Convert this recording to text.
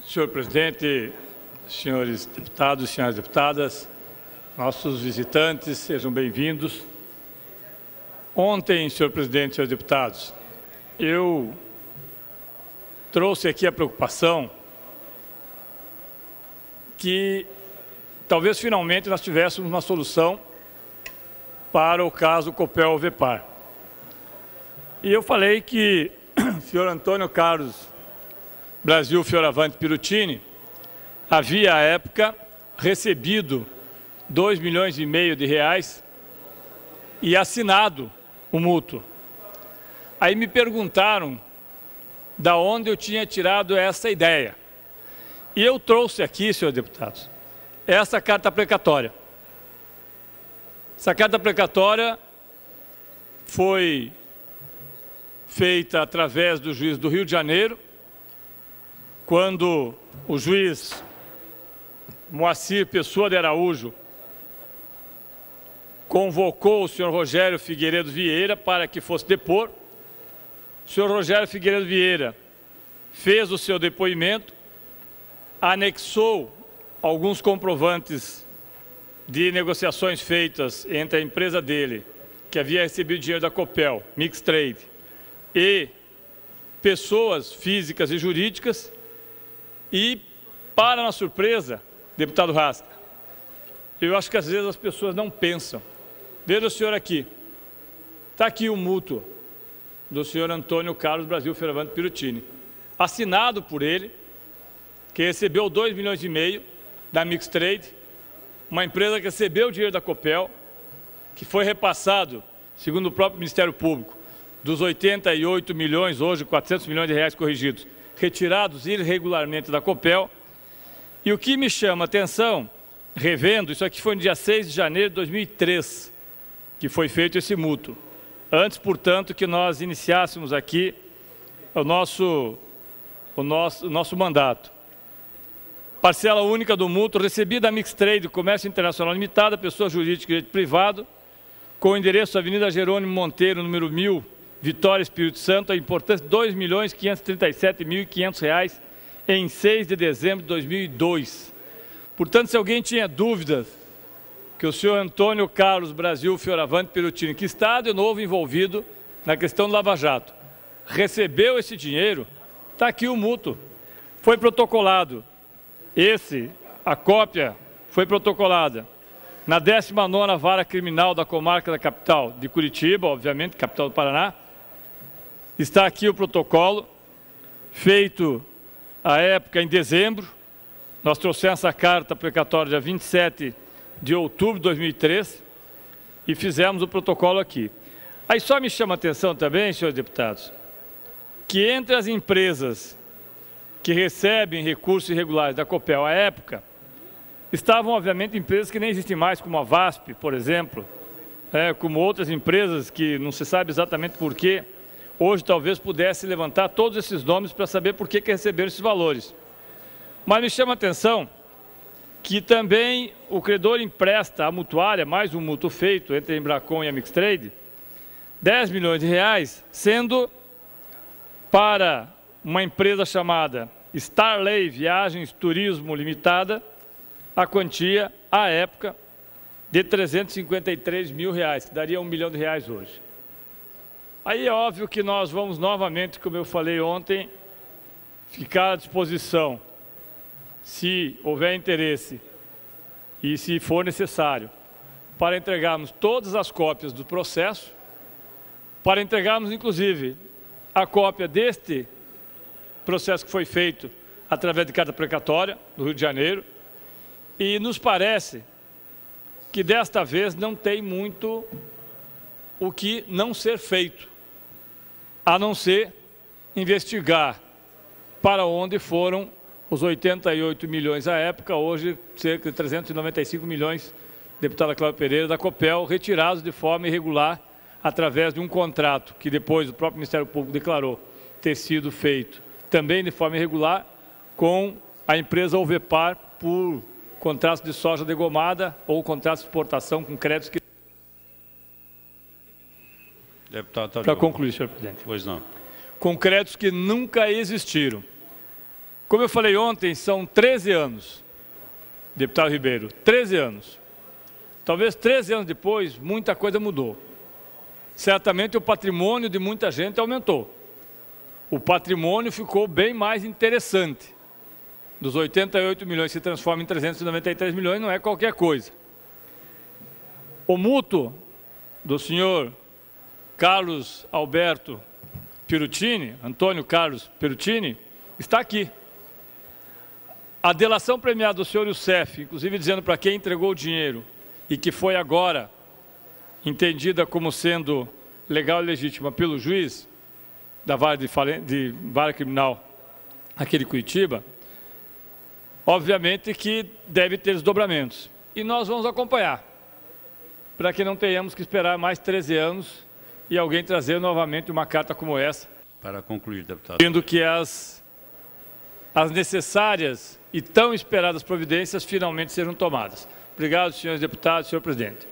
Senhor presidente, senhores deputados, senhoras deputadas, nossos visitantes, sejam bem-vindos. Ontem, senhor presidente, senhores deputados, eu trouxe aqui a preocupação que talvez finalmente nós tivéssemos uma solução para o caso Copel-Vepar. E eu falei que o senhor Antônio Carlos Brasil Fioravante Pirutini havia, à época, recebido R$2,5 milhões e assinado o mútuo. Aí me perguntaram da onde eu tinha tirado essa ideia. E eu trouxe aqui, senhores deputados, essa carta precatória. Essa carta precatória foi feita através do juiz do Rio de Janeiro, quando o juiz Moacir Pessoa de Araújo convocou o senhor Rogério Figueiredo Vieira para que fosse depor. O senhor Rogério Figueiredo Vieira fez o seu depoimento, anexou alguns comprovantes de negociações feitas entre a empresa dele, que havia recebido dinheiro da Copel, Mix Trade, e pessoas físicas e jurídicas, e, para nossa surpresa, deputado Rasta, eu acho que às vezes as pessoas não pensam. Veja o senhor aqui. Está aqui o mútuo do senhor Antônio Carlos Brasil Fioravante Pirutini, assinado por ele, que recebeu R$2,5 milhões da Mix Trade, uma empresa que recebeu o dinheiro da Copel, que foi repassado, segundo o próprio Ministério Público, dos 88 milhões, hoje 400 milhões de reais corrigidos, retirados irregularmente da Copel. E o que me chama a atenção, revendo, isso aqui foi no dia 6 de janeiro de 2003, que foi feito esse mútuo. Antes, portanto, que nós iniciássemos aqui o nosso mandato. Parcela única do mútuo recebida da Mix Trade, Comércio Internacional Limitada, pessoa jurídica e direito privado, com o endereço Avenida Jerônimo Monteiro, número 1000, Vitória, Espírito Santo, a importância de R$ 2.537.500 em 6 de dezembro de 2002. Portanto, se alguém tinha dúvidas que o senhor Antônio Carlos Brasil Fioravante Pirutini, que está de novo envolvido na questão do Lava Jato, recebeu esse dinheiro, está aqui o mútuo, foi protocolado. A cópia foi protocolada na 19ª Vara Criminal da Comarca da Capital de Curitiba, obviamente, capital do Paraná. Está aqui o protocolo, feito à época em dezembro. Nós trouxemos essa carta precatória dia 27 de outubro de 2003 e fizemos o protocolo aqui. Aí só me chama a atenção também, senhores deputados, que entre as empresas que recebem recursos irregulares da Copel à época, estavam, obviamente, empresas que nem existem mais, como a VASP, por exemplo, como outras empresas que não se sabe exatamente por quê. Hoje, talvez, pudesse levantar todos esses nomes para saber por que receberam esses valores. Mas me chama a atenção que também o credor empresta à mutuária, mais um mútuo feito entre a Embracon e a Mix Trade, R$10 milhões, sendo para uma empresa chamada Starley Viagens Turismo Limitada, a quantia, à época, de R$353 mil, que daria R$1 milhão hoje. Aí é óbvio que nós vamos novamente, como eu falei ontem, ficar à disposição, se houver interesse e se for necessário, para entregarmos todas as cópias do processo, para entregarmos, inclusive, a cópia deste processo que foi feito através de carta precatória do Rio de Janeiro, e nos parece que desta vez não tem muito o que não ser feito, a não ser investigar para onde foram os 88 milhões à época, hoje cerca de 395 milhões, deputada Cláudia Pereira, da Copel, retirados de forma irregular através de um contrato que depois o próprio Ministério Público declarou ter sido feito também de forma irregular com a empresa Ovepar por contratos de soja degomada ou contratos de exportação com créditos que... Deputado, para concluir, senhor presidente. Pois não. Com créditos que nunca existiram. Como eu falei ontem, são 13 anos, deputado Ribeiro, 13 anos. Talvez 13 anos depois, muita coisa mudou. Certamente o patrimônio de muita gente aumentou. O patrimônio ficou bem mais interessante. Dos 88 milhões se transforma em 393 milhões, não é qualquer coisa. O mútuo do senhor Carlos Alberto Pirutini, Antônio Carlos Pirutini, está aqui. A delação premiada do senhor Youssef, inclusive dizendo para quem entregou o dinheiro e que foi agora entendida como sendo legal e legítima pelo juiz da vara de vara criminal aqui de Curitiba, obviamente que deve ter desdobramentos. E nós vamos acompanhar, para que não tenhamos que esperar mais 13 anos e alguém trazer novamente uma carta como essa. Para concluir, deputado. Pedindo que as necessárias e tão esperadas providências finalmente sejam tomadas. Obrigado, senhores deputados, senhor presidente.